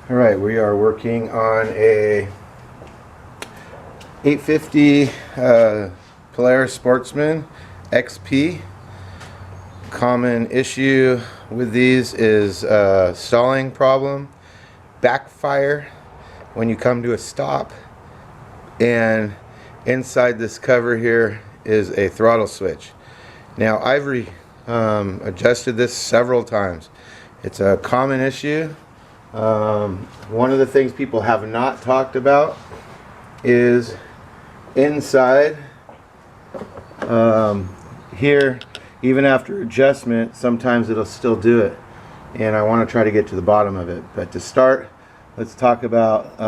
Alright, we are working on a 850 Polaris Sportsman XP. Common issue with these is stalling problem, backfire when you come to a stop, and inside this cover here is a throttle switch. Now I've adjusted this several times. It's a common issue. One of the things people have not talked about is inside here, even after adjustment, sometimes it'll still do it, and I want to try to get to the bottom of it. But to start, let's talk about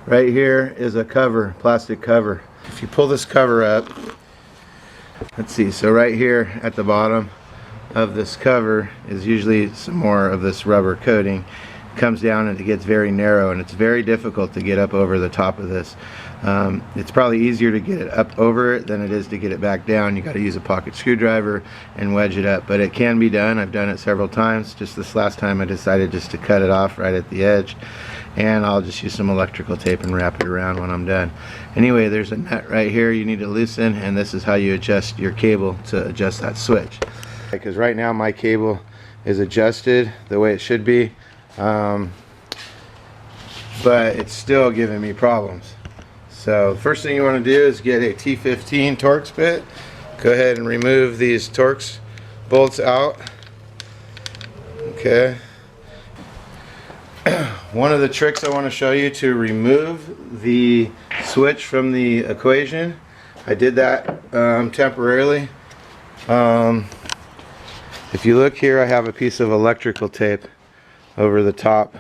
right here is a cover, plastic cover. If you pull this cover up, let's see, so right here at the bottom of this cover is usually some more of this rubber coating. It comes down and it gets very narrow, and it's very difficult to get up over the top of this. It's probably easier to get it up over it than it is to get it back down. You got to use a pocket screwdriver and wedge it up, but it can be done. I've done it several times. Just this last time I decided just to cut it off right at the edge, and I'll just use some electrical tape and wrap it around when I'm done. Anyway, there's a nut right here you need to loosen, and this is how you adjust your cable to adjust that switch. Because right now my cable is adjusted the way it should be, but it's still giving me problems. So the first thing you want to do is get a T15 Torx bit. Go ahead and remove these Torx bolts out. Okay. One of the tricks I want to show you to remove the switch from the equation, I did that temporarily. If you look here, I have a piece of electrical tape over the top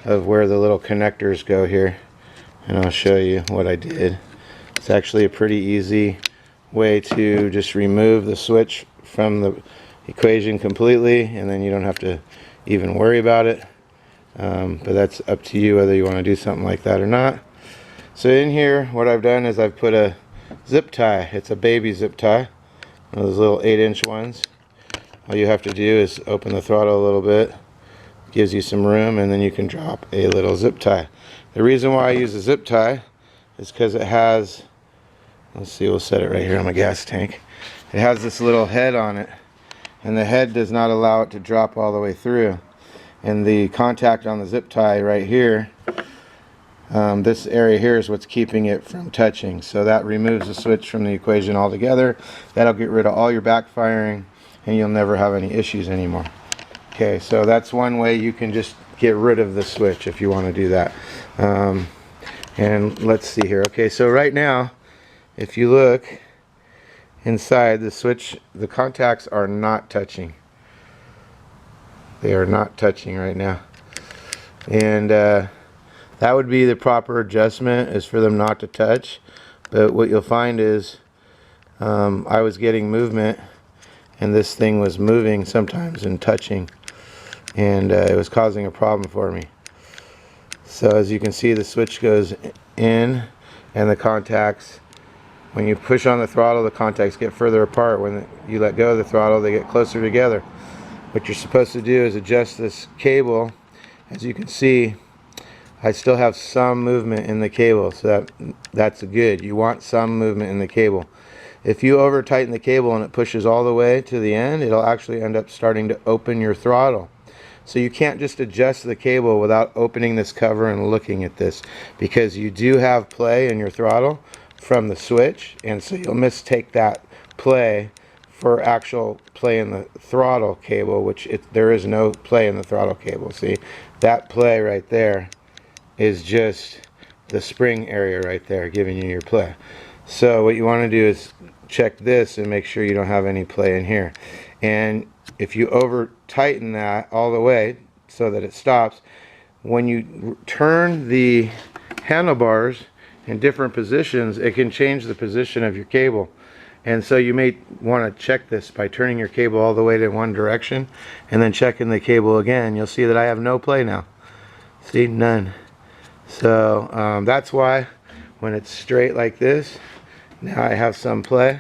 of where the little connectors go here, and I'll show you what I did. It's actually a pretty easy way to just remove the switch from the equation completely, and then you don't have to even worry about it. But that's up to you whether you want to do something like that or not. So in here, what I've done is I've put a zip tie. It's a baby zip tie, one of those little 8-inch ones. All you have to do is open the throttle a little bit, gives you some room, and then you can drop a little zip tie. The reason why I use a zip tie is because it has, let's see, we'll set it right here on my gas tank. It has this little head on it, and the head does not allow it to drop all the way through. And the contact on the zip tie right here, this area here is what's keeping it from touching. So that removes the switch from the equation altogether. That'll get rid of all your backfiring, and you'll never have any issues anymore. Okay, so that's one way you can just get rid of the switch if you want to do that. And let's see here. Okay, so right now, if you look inside the switch, the contacts are not touching. They are not touching right now. And that would be the proper adjustment, is for them not to touch. But what you'll find is I was getting movement, and this thing was moving sometimes and touching, and it was causing a problem for me. So as you can see, the switch goes in, and the contacts, when you push on the throttle, the contacts get further apart. When you let go of the throttle, they get closer together. What you're supposed to do is adjust this cable. As you can see, I still have some movement in the cable, so that's good. You want some movement in the cable. If you over tighten the cable and it pushes all the way to the end, it'll actually end up starting to open your throttle. So you can't just adjust the cable without opening this cover and looking at this, because you do have play in your throttle from the switch, and so you'll mistake that play for actual play in the throttle cable, which there is no play in the throttle cable. See, that play right there is just the spring area right there giving you your play. So what you want to do is check this and make sure you don't have any play in here. And if you over tighten that all the way so that it stops, when you turn the handlebars in different positions, it can change the position of your cable. And so you may want to check this by turning your cable all the way to one direction and then checking the cable again. You'll see that I have no play now. See, none. So that's why when it's straight like this, now I have some play,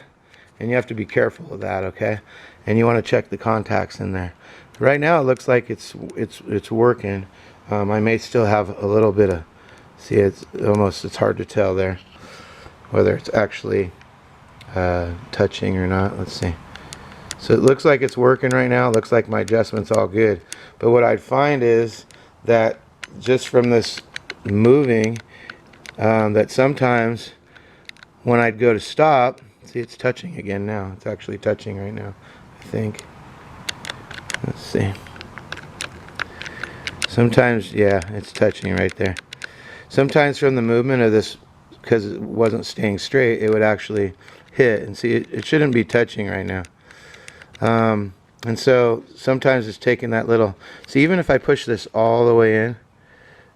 and you have to be careful of that, okay? And you want to check the contacts in there. right now it looks like it's working. I may still have a little bit of, see, it's hard to tell there whether it's actually touching or not. Let's see. So it looks like it's working right now. It looks like my adjustment's all good. But what I'd find is that just from this moving, that sometimes when I'd go to stop, see, it's touching again now. It's actually touching right now, I think. Let's see. Sometimes, yeah, it's touching right there. Sometimes from the movement of this, because it wasn't staying straight, it would actually hit. And see, it shouldn't be touching right now. And so sometimes it's taking that little, see, even if I push this all the way in,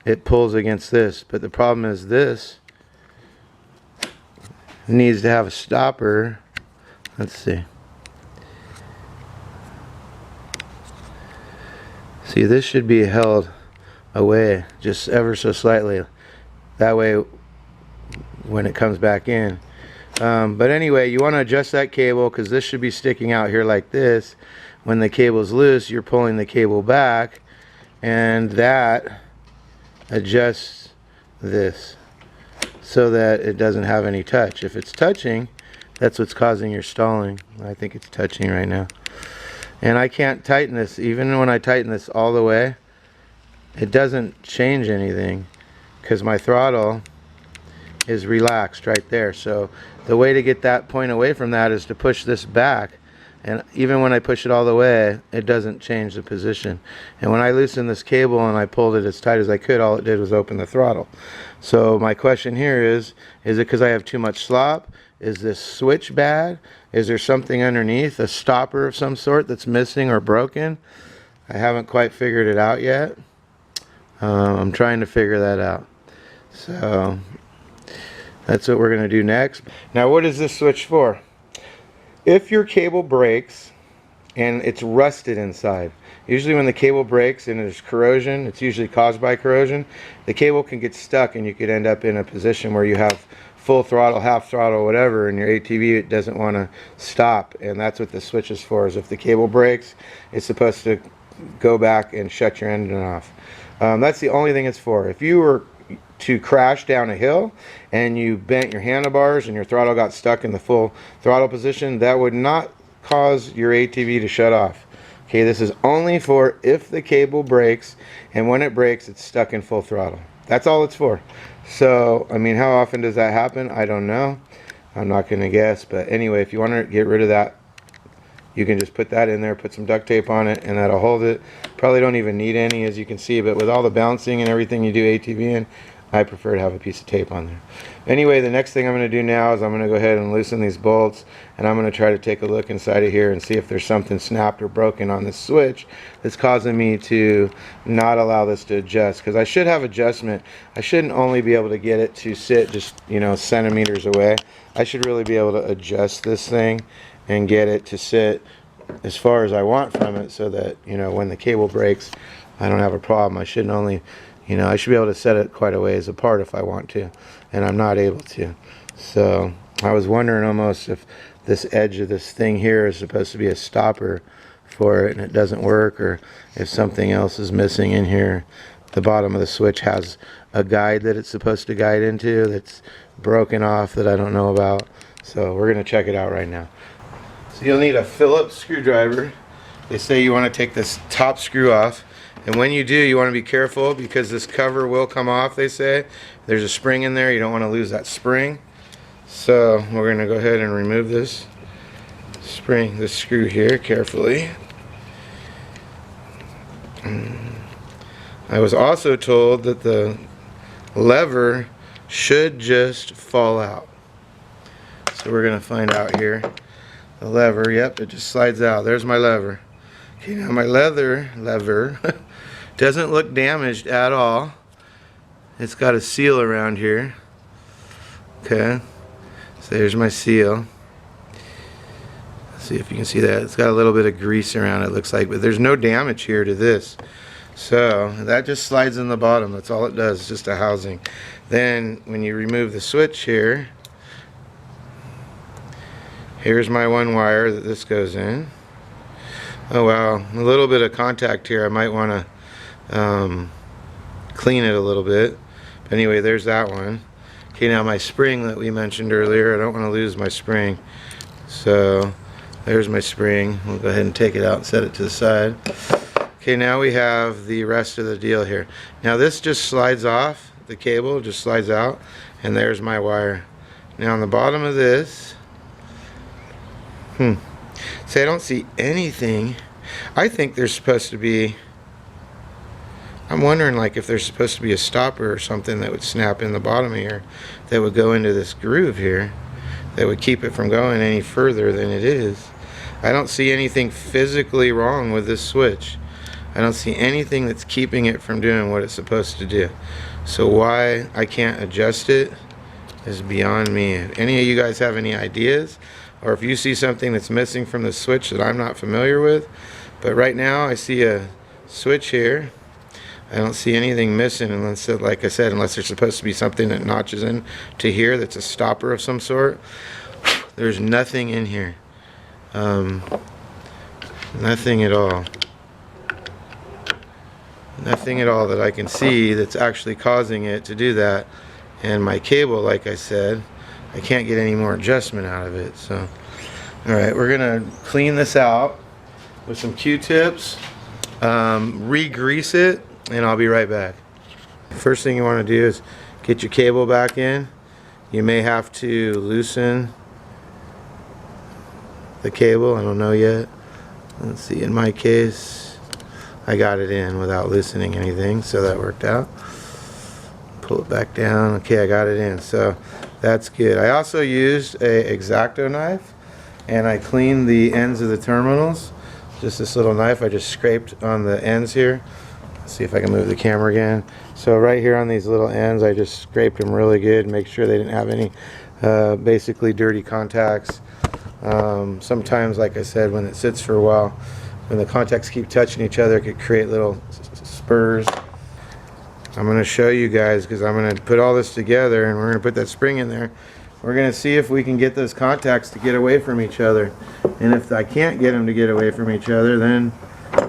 it pulls against this. But the problem is this needs to have a stopper. Let's see. See, this should be held away just ever so slightly. That way when it comes back in. But anyway, you want to adjust that cable because this should be sticking out here like this. When the cable's loose, you're pulling the cable back, and that adjusts this so that it doesn't have any touch. If it's touching, that's what's causing your stalling. I think it's touching right now. And I can't tighten this. Even when I tighten this all the way, it doesn't change anything because my throttle is relaxed right there. So the way to get that point away from that is to push this back, and even when I push it all the way, it doesn't change the position. And when I loosened this cable and I pulled it as tight as I could, all it did was open the throttle. So my question here is it because I have too much slop? Is this switch bad? Is there something underneath, a stopper of some sort that's missing or broken? I haven't quite figured it out yet. I'm trying to figure that out. So that's what we're going to do next. Now, what is this switch for? If your cable breaks and it's rusted inside, usually when the cable breaks and there's corrosion, it's usually caused by corrosion, the cable can get stuck and you could end up in a position where you have full throttle, half throttle, whatever, and your ATV, it doesn't want to stop. And that's what the switch is for, is if the cable breaks, it's supposed to go back and shut your engine off. That's the only thing it's for. If you were to crash down a hill and you bent your handlebars and your throttle got stuck in the full throttle position, that would not cause your ATV to shut off. Okay, this is only for if the cable breaks, and when it breaks, it's stuck in full throttle. That's all it's for. So, I mean, how often does that happen? I don't know. I'm not going to guess. But anyway, if you want to get rid of that, you can just put that in there, put some duct tape on it, and that'll hold it. Probably don't even need any, as you can see, but with all the bouncing and everything you do ATV in, I prefer to have a piece of tape on there. Anyway, the next thing I'm going to do now is I'm going to go ahead and loosen these bolts, and I'm going to try to take a look inside of here and see if there's something snapped or broken on this switch that's causing me to not allow this to adjust, because I should have adjustment. I shouldn't only be able to get it to sit just, you know, centimeters away. I should really be able to adjust this thing and get it to sit as far as I want from it, so that, you know, when the cable breaks, I don't have a problem. I shouldn't only, you know, I should be able to set it quite a ways apart if I want to, and I'm not able to. So I was wondering almost if this edge of this thing here is supposed to be a stopper for it and it doesn't work, or if something else is missing in here. The bottom of the switch has a guide that it's supposed to guide into that's broken off that I don't know about. So we're going to check it out right now. So you'll need a Phillips screwdriver. They say you want to take this top screw off, and when you do, you want to be careful because this cover will come off. They say there's a spring in there, you don't want to lose that spring. So we're going to go ahead and remove this spring, this screw here, carefully. I was also told that the lever should just fall out. So we're going to find out here. The lever, yep, it just slides out. There's my lever. Okay, now my lever doesn't look damaged at all. It's got a seal around here. Okay, so there's my seal. Let's see if you can see that. It's got a little bit of grease around it, looks like, but there's no damage here to this. So that just slides in the bottom. That's all it does. It's just a housing. Then when you remove the switch here, here's my one wire that this goes in. Oh wow, a little bit of contact here. I might want to clean it a little bit. But anyway, there's that one. Okay, now my spring that we mentioned earlier, I don't want to lose my spring. So there's my spring. We'll go ahead and take it out and set it to the side. Okay, now we have the rest of the deal here. Now this just slides off, the cable just slides out, and there's my wire. Now on the bottom of this, see, I don't see anything. I think there's supposed to be, I'm wondering like if there's supposed to be a stopper or something that would snap in the bottom here that would go into this groove here that would keep it from going any further than it is. I don't see anything physically wrong with this switch. I don't see anything that's keeping it from doing what it's supposed to do. So why I can't adjust it is beyond me. If any of you guys have any ideas, or if you see something that's missing from the switch that I'm not familiar with, but right now I see a switch here. I don't see anything missing unless, like I said, unless there's supposed to be something that notches in to here that's a stopper of some sort. There's nothing in here. Nothing at all. Nothing at all that I can see that's actually causing it to do that. And my cable, like I said, I can't get any more adjustment out of it. So, alright, we're gonna clean this out with some Q-tips, re-grease it, and I'll be right back. First thing you want to do is get your cable back in. You may have to loosen the cable, I don't know yet. Let's see, in my case I got it in without loosening anything, so that worked out. Pull it back down. Okay, I got it in, so that's good. I also used a X-Acto knife and I cleaned the ends of the terminals. Just this little knife, I just scraped on the ends here. Let's see if I can move the camera again. So right here on these little ends, I just scraped them really good, make sure they didn't have any basically dirty contacts. Sometimes, like I said, when it sits for a while, when the contacts keep touching each other, it could create little spurs. I'm going to show you guys, because I'm going to put all this together and we're going to put that spring in there. We're going to see if we can get those contacts to get away from each other. And if I can't get them to get away from each other, then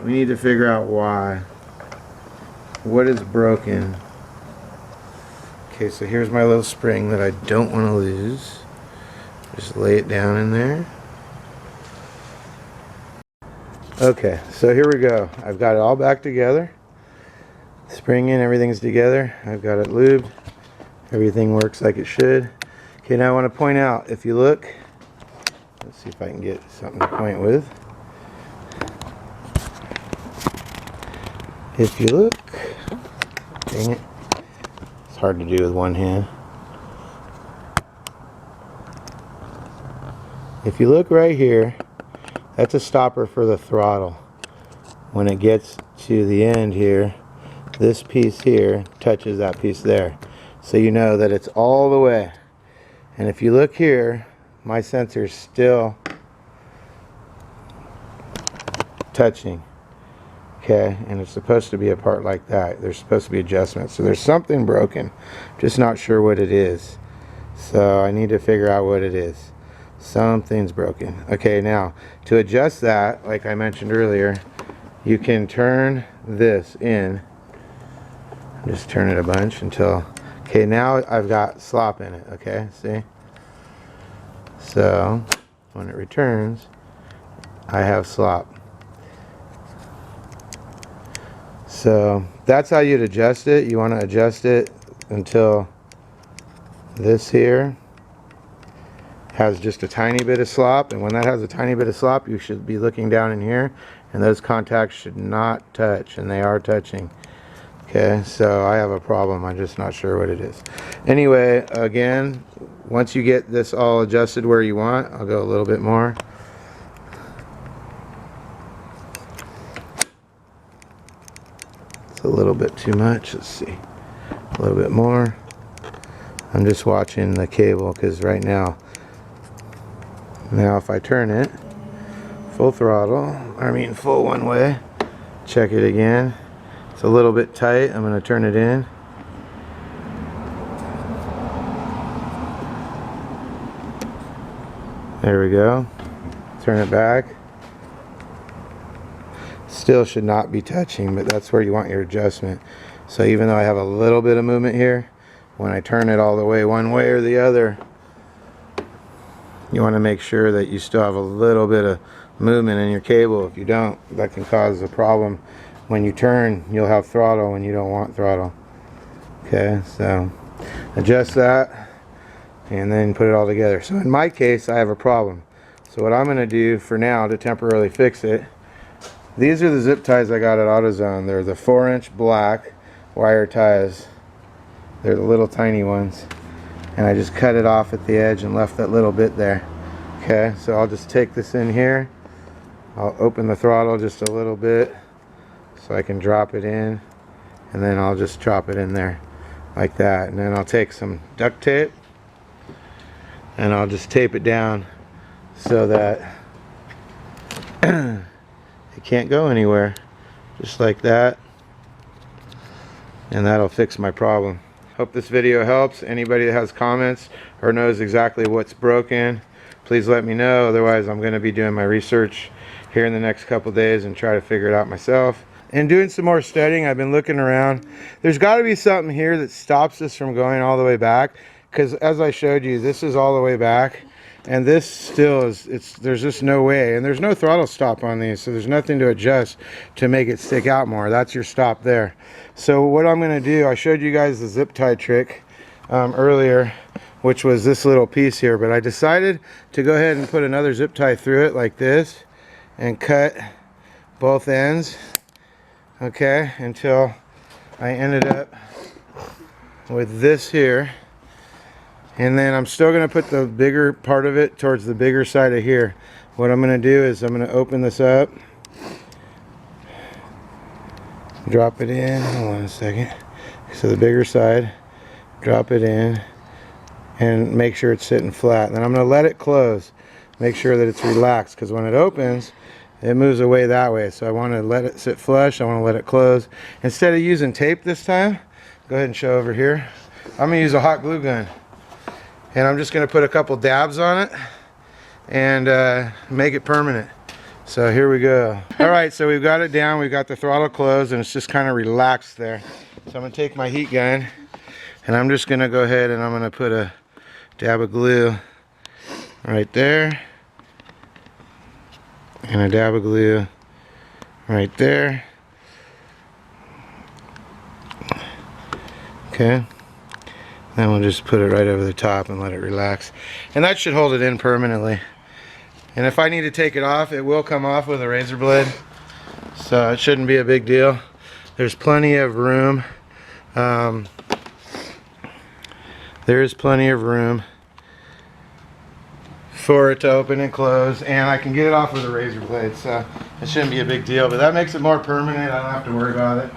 we need to figure out why. What is broken? Okay, so here's my little spring that I don't want to lose. Just lay it down in there. Okay, so here we go. I've got it all back together. Spring in, everything's together. I've got it lubed. Everything works like it should. Okay, now I want to point out, if you look, let's see if I can get something to point with. If you look, dang it, it's hard to do with one hand. If you look right here, that's a stopper for the throttle. When it gets to the end here, this piece here touches that piece there. So you know that it's all the way. And if you look here, my sensor's still touching. Okay, and it's supposed to be a part like that. There's supposed to be adjustments. So there's something broken. Just not sure what it is. So I need to figure out what it is. Something's broken. Okay, now to adjust that, like I mentioned earlier, you can turn this in. Just turn it a bunch until, okay, now I've got slop in it. Okay, see? So when it returns, I have slop. So that's how you'd adjust it. You want to adjust it until this here has just a tiny bit of slop, and when that has a tiny bit of slop, you should be looking down in here, and those contacts should not touch, and they are touching. Okay, so I have a problem. I'm just not sure what it is. Anyway, again, once you get this all adjusted where you want, I'll go a little bit more. It's a little bit too much. Let's see, a little bit more. I'm just watching the cable, because right now if I turn it full throttle, I mean full one way, check it again, it's a little bit tight. I'm going to turn it in. There we go. Turn it back. still should not be touching, but that's where you want your adjustment. So even though I have a little bit of movement here, when I turn it all the way one way or the other, you want to make sure that you still have a little bit of movement in your cable. If you don't, that can cause a problem. When you turn, you'll have throttle when you don't want throttle. Okay, so adjust that and then put it all together. So in my case, I have a problem. So what I'm going to do for now to temporarily fix it, these are the zip ties I got at AutoZone. They're the 4-inch black wire ties. They're the little tiny ones. And I just cut it off at the edge and left that little bit there. Okay, so I'll just take this in here. I'll open the throttle just a little bit so I can drop it in, and then I'll just drop it in there like that. And then I'll take some duct tape and I'll just tape it down so that it can't go anywhere, just like that, and that'll fix my problem. Hope this video helps. Anybody that has comments or knows exactly what's broken, please let me know. Otherwise, I'm going to be doing my research here in the next couple days and try to figure it out myself. And doing some more studying, I've been looking around. There's got to be something here that stops this from going all the way back, because as I showed you, this is all the way back, and this still is, there's just no way, and there's no throttle stop on these, so there's nothing to adjust to make it stick out more. That's your stop there. So what I'm going to do, I showed you guys the zip tie trick earlier, which was this little piece here, but I decided to go ahead and put another zip tie through it like this and cut both ends, okay, until I ended up with this here. And then I'm still going to put the bigger part of it towards the bigger side of here. What I'm going to do is I'm going to open this up, drop it in, hold on a second, so the bigger side, drop it in and make sure it's sitting flat. And then I'm going to let it close, make sure that it's relaxed, because when it opens it moves away that way. So I want to let it sit flush, I want to let it close. Instead of using tape this time, go ahead and show over here, I'm going to use a hot glue gun. And I'm just going to put a couple dabs on it and make it permanent. So here we go. Alright, so we've got it down, we've got the throttle closed, and it's just kind of relaxed there. So I'm going to take my heat gun and I'm just going to go ahead and I'm going to put a dab of glue right there. And a dab of glue right there. Okay. Then we'll just put it right over the top and let it relax. And that should hold it in permanently. And if I need to take it off, it will come off with a razor blade. So it shouldn't be a big deal. There's plenty of room. There is plenty of room for it to open and close. And I can get it off with a razor blade. So it shouldn't be a big deal. But that makes it more permanent. I don't have to worry about it.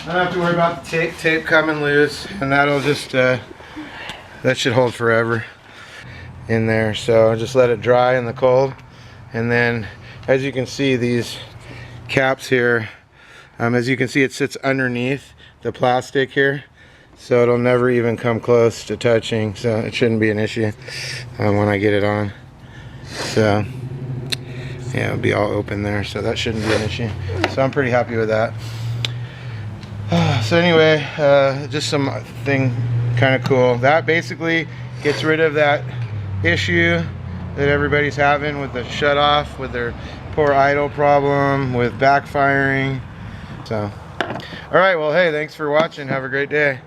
I don't have to worry about the tape coming loose, and that'll just, that should hold forever in there. So I just let it dry in the cold, and then as you can see, these caps here, as you can see, it sits underneath the plastic here, so it'll never even come close to touching, so it shouldn't be an issue when I get it on. So yeah, it'll be all open there, so that shouldn't be an issue. So I'm pretty happy with that. So anyway, just something kind of cool. That basically gets rid of that issue that everybody's having with the shut off, with their poor idle problem, with backfiring. So, alright, well, hey, thanks for watching. Have a great day.